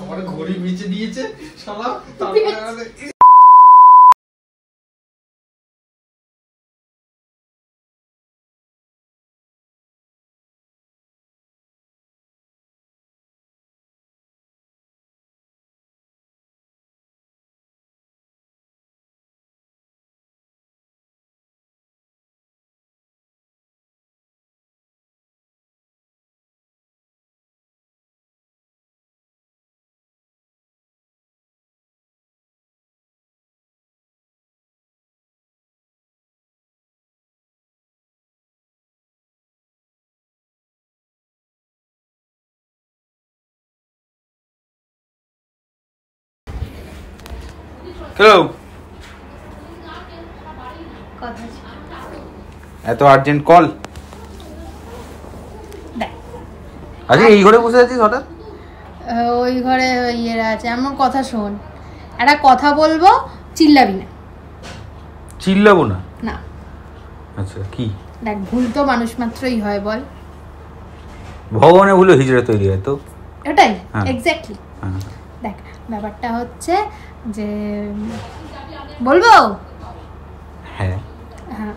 আমার ঘড়ি বেঁচে দিয়েছে শালা। হ্যালো, এত আর্জেন্ট কল? আজকে এই ঘরে বসে আছিস হঠাৎ? ওই ঘরে ইয়েরা আছে। আমার কথা শোন, একটা কথা বলবো, চিল্লাবি না। চিল্লাবো না? না। আচ্ছা, কি? দেখ, ভুল তো মানুষ মাত্রই হয়, বল। ভগবানের ভুলে হিজড়া তৈরি হয় তো। এটাই এক্স্যাক্টলি। দেখ, ব্যাপারটা হচ্ছে যে, বলবো? হ্যাঁ হ্যাঁ,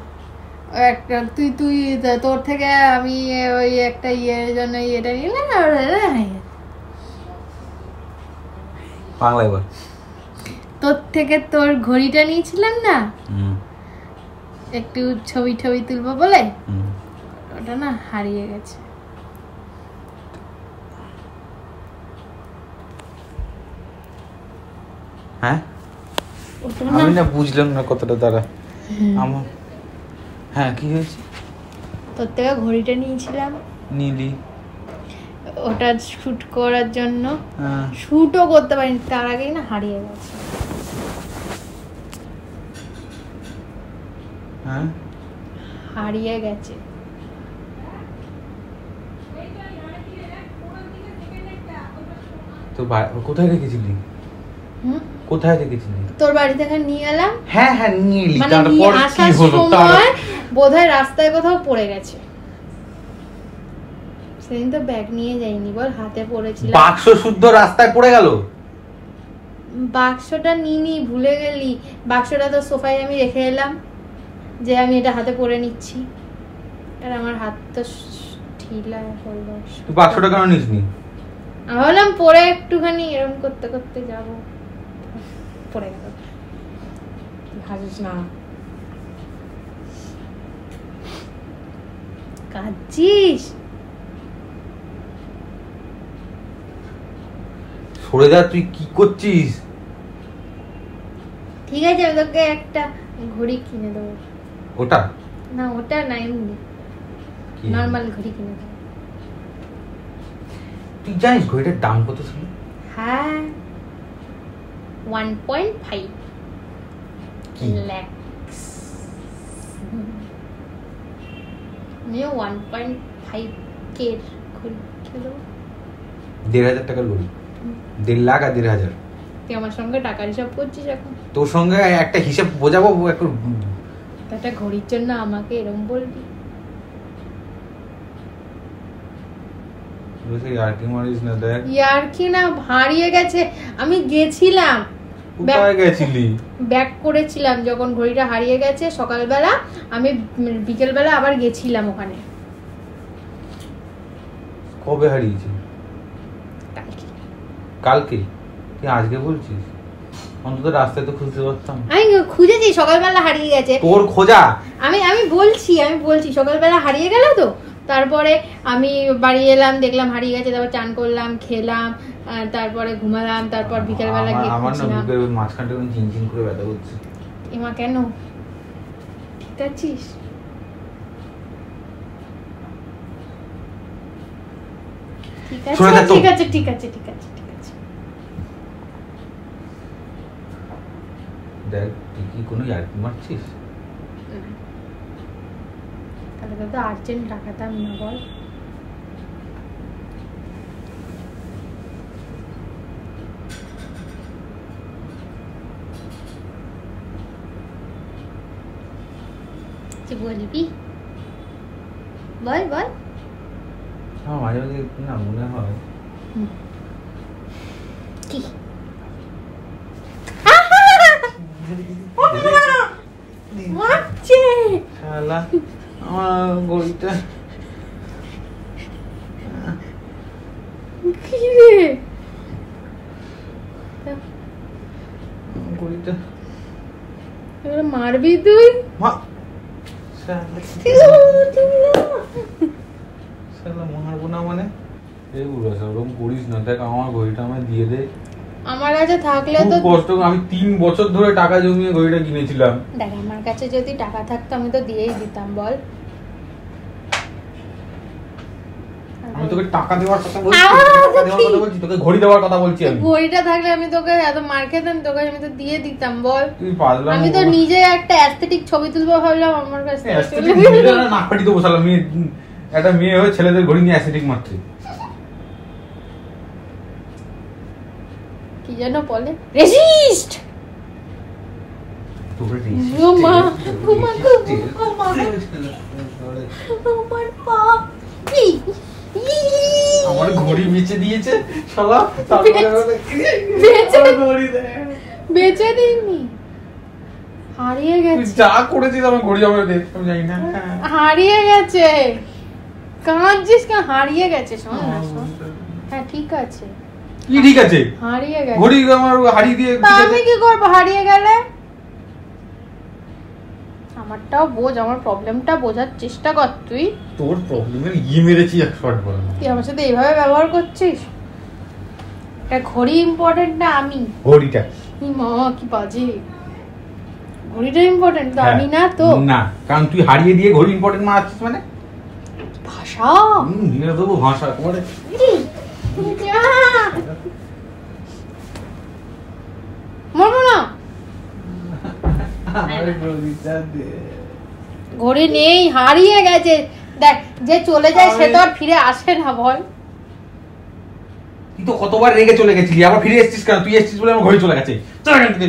তুই তোর থেকে আমি ওই একটা ইয়ের জন্য ইয়েটা নিলাম। বাংলায় বল। তোর থেকে তোর ঘড়িটা নিয়েছিলাম না, একটু ছবি তুলবো বলে, ওটা না হারিয়ে গেছে। হ্যাঁ, আমি না বুঝলাম না কতটা দ্বারা আমার। হ্যাঁ, কি হয়েছে? তোর থেকে ঘড়িটা নিয়েছিলাম, নীলি, ওটা শুট করার জন্য। শুটও করতে পারিনি, তার আগেই না হারিয়ে গেছে। হ্যাঁ, হারিয়ে গেছে। তো কোথায় রেখেছিলি? কোথায় রেখেছিলি? তোর বাড়ি থেকে নিয়ে এলাম। হ্যাঁ হ্যাঁ, নিয়ে এলি, মানে তারপর কি হলো? তারপর বোধহয় রাস্তায় কোথাও পড়ে গেছে। সেদিন তো ব্যাগ নিয়ে যাইনি, বল, হাতে পড়েছিল। বাক্স শুদ্ধ রাস্তায় পড়ে গেল? বাক্সটা নিনি, ভুলে গেলি। বাক্সটা তো সোফায় আমি রেখে এলাম, যে আমি এটা হাতে পরে নিচ্ছি। আর আমার হাত তো ঢিলা হলো। তুই বাক্সটা কেন নিসনি? আমি ভাবলাম পরে একটুখানি এরকম করতে করতে যাবো, পড়ে গেল। ভাবিস না, কাঁদছিস? সরে যা, তুই কি করছিস? ঠিক আছে, আমি তোকে একটা ঘড়ি কিনে দেবো। ওটা না, ওটা না, এমনি নরমাল ঘড়ি কিনে দেবো। তুই জানিস ঘড়িটার দাম কত ছিল? হ্যাঁ, 1.5 lakhs। নিয়ে 1.5K ঘড়ি কিনে দেবো। 1,500 টাকার ঘড়ি? 1.5 লাখ আর 1,500? তুই আমার সঙ্গে টাকার হিসাব করছিস এখন? তোর সঙ্গে একটা হিসাব বোঝাবো একটু। একটা ঘড়ির জন্য আমাকে এরকম বলবি? ইয়ার্কি মারিস না। দেখ, ইয়ার্কি না, হারিয়ে গেছে। আমি গেছিলাম, কোথায় গেছিলি? ব্যাক করেছিলাম যখন ঘড়িটা হারিয়ে গেছে সকালবেলা, আমি বিকেলবেলা আবার গেছিলাম ওখানে। কবে হারিয়েছে? কালকে। কালকে? তুই আজকে বলছিস? অন্তত রাস্তায় তো খুঁজতে পারতাম। আমি খুঁজেছি, সকালবেলা হারিয়ে গেছে। তোর খোঁজা? আমি বলছি সকালবেলা হারিয়ে গেল তো। তারপরে আমি বাড়ি এলাম, দেখলাম হারিয়ে গেছে। তারপর চান করলাম, খেলাম, তারপরে ঘুমালাম। তারপর বিকেলবেলা গিয়ে আমার না বুকের মাঝখানটা চিনচিন করে ব্যথা করছে। এমা কেন? ঠিক আছিস? ঠিক আছে। দেখ, তুই কি কোনো ইয়ার্কি মারছিস? তাহলে তো আর্জেন্ট টাকাতাম না, বল। বলবি? বল। আমার মাঝে মাঝে না মনে হয় কি মারছে শালা আমার ঘড়িটা কি রে ঘড়িটা এবার মারবি তুই মা শালা মারবো না মানে এই বুড়া ওরকম করিস না, দেখ আমার ঘড়িটা আমায় দিয়ে দে। আমার কাছে থাকলে তো খুব কষ্ট করে আমি 3 বছর ধরে টাকা জমিয়ে ঘড়িটা কিনেছিলাম। দেখ আমার কাছে যদি টাকা থাকতো আমি তো দিয়েই দিতাম বল। আমি তোকে টাকা দেওয়ার কথা বলছি, টাকা দেওয়ার কথা বলছি, তোকে ঘড়ি দেওয়ার কথা বলছি আমি। ঘড়িটা থাকলে আমি তোকে এত মার খেতাম, তোকে আমি তো দিয়ে দিতাম বল। তুই পাগলা, আমি তো নিজে একটা অ্যাস্থেটিক ছবি তুলবো ভাবলাম, আমার কাছে অ্যাস্থেটিক না নাকপাটি তো বসালাম। মেয়ে একটা মেয়ে হয়ে ছেলেদের ঘড়ি নিয়ে অ্যাস্থেটিক মারছে। কি যেন বলে, রেজিস্ট। তোরে ও মা, ও মা গো, ও মা। আমার পা কি আমার ঘড়ি বেচে দিয়েছে শালা, বেচে দিইনি, হারিয়ে গেছে। যা করেছিস আমার ঘড়ি আমার দেখ, আমি জানি না। হারিয়ে গেছে, কাঁদছিস কেন? হারিয়ে গেছে, শোন না শোন। হ্যাঁ ঠিক আছে, কি ঠিক আছে? হারিয়ে গেছে। ঘড়ি আমার হারিয়ে দিয়ে তা আমি কি করবো হারিয়ে গেলে? আমারটাও বোঝ, আমার প্রবলেমটা বোঝার চেষ্টা কর তুই। তোর প্রবলেমের মেরেছি 1 শট বল। তুই আমার সাথে এইভাবে ব্যবহার করছিস। এটা ঘড়ি ইম্পর্টেন্ট না আমি? ঘড়িটা মা কি বাজে, ঘড়িটা ইম্পর্টেন্ট তো আমি না তো। না, কারণ তুই হারিয়ে দিয়ে ঘড়ি ইম্পর্টেন্ট মারছিস মানে ভাষা দিয়ে দেবো ভাষা তোমার। মরবো না, ঘড়ি নেই, হারিয়ে গেছে। দেখ যে চলে যায় সে তো আর ফিরে আসে না বল। তুই তো কতবার রেগে চলে গেছিলি, আবার ফিরে এসেছিস কেন? তুই এসেছিস বলে আমার ঘড়ি চলে গেছে। চল এখান থেকে।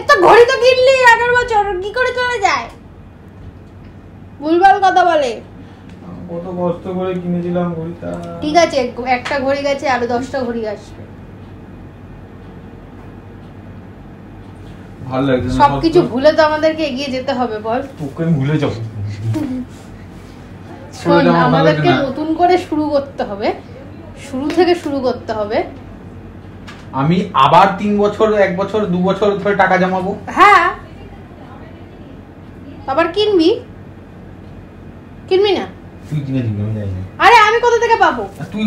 এত ঘড়ি তো কিনলি আগের বছর, কি করে চলে যায়? ভুলভাল কথা বলে। কত কষ্ট করে কিনেছিলাম ঘড়িটা। ঠিক আছে, একটা ঘড়ি গেছে, আরো 10টা ঘড়ি আসবে। ভালো লাগছে না, সবকিছু ভুলে তো আমাদেরকে এগিয়ে যেতে হবে বল। তোকে আমি ভুলে যাবো। শোন, আমাদেরকে নতুন করে শুরু করতে হবে, শুরু থেকে শুরু করতে হবে। আমি আবার 3 বছর 1 বছর 2 বছর ধরে টাকা জমাবো। হ্যাঁ, আবার কিনবি, কিনবি না? তুই কিনে দিবি, আমি জানি না। আরে আমি কোথা থেকে পাবো? তুই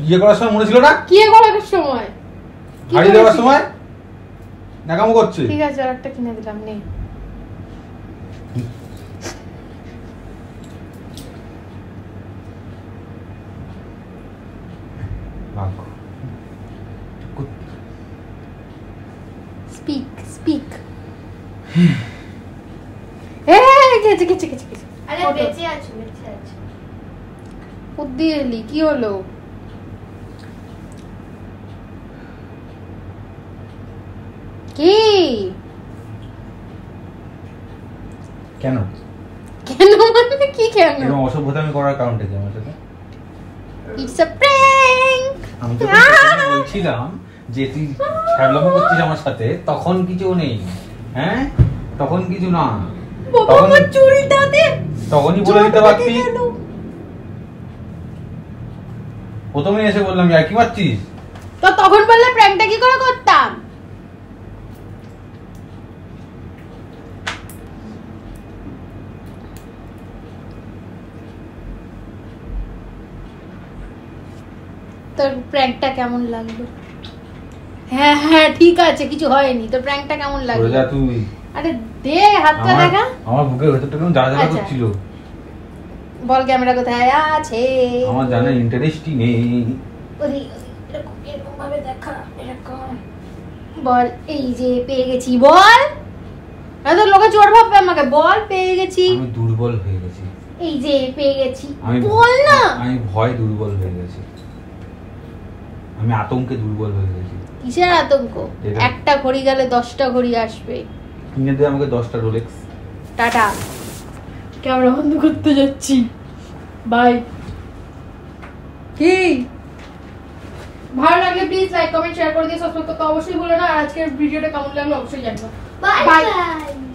ইয়ে করার সময় মনে ছিল না? কি করার সময়, হারিয়ে দেওয়ার সময় নাকামো করছিস। ঠিক আছে, আর একটা কিনে দিলাম, নে। Speak speak. গেছে গেছে গেছে গেছে। আরে বেঁচে আছো, বেঁচে আছো। বুদ্ধি এলি, কি হলো? কি কেন কেন মানে কি কেন? এরকম অসভ্যতা আমি করার কারণটা কি আমার সাথে? It's a prank. আমি তো বলছিলাম যে তুই খেলাম করছিস আমার সাথে, তখন কিছু নেই। হ্যাঁ তখন কিছু না, বাবা আমার চুলটাতে তখনই বলে দিতে পারতি। প্রথমে এসে বললাম আর কি পাচ্ছিস, তো তখন বললে প্র্যাঙ্কটা কি করে করতাম? তোর প্র্যাঙ্কটা কেমন লাগলো? হ্যাঁ হ্যাঁ ঠিক আছে, কিছু হয়নি। তোর প্র্যাঙ্কটা কেমন লাগলো? যা তুই। আরে দে হাতটা দেখা। আমার বুকের ভেতরটা কেমন জ্বালা জ্বালা করছিল। বল ক্যামেরা কোথায় আছে? আমার জানার ইন্টারেস্টই নেই। ওরে এরকম এরকম ভাবে দেখা, এরকম বল। এই যে পেয়ে গেছি, বল। এত লোকে চোর ভাববে আমাকে। বল পেয়ে গেছি। আমি দুর্বল হয়ে গেছি। এই যে পেয়ে গেছি, আমি বল না। আমি ভয় দুর্বল হয়ে গেছি, আমি আতঙ্কে দুর্বল হয়ে গেছি। কিসের আতঙ্ক? একটা ঘড়ি গেলে 10টা ঘড়ি আসবে। কিনে দে আমাকে 10টা রোলেক্স। টাটা, ক্যামেরা বন্ধ করতে যাচ্ছি, বাই। কি ভালো লাগলে প্লিজ লাইক কমেন্ট শেয়ার করে দিয়ে সাবস্ক্রাইব করতে অবশ্যই ভুলো না। আর আজকের ভিডিওটা কেমন লাগলো অবশ্যই জানাবো। Bye Bye. বাই।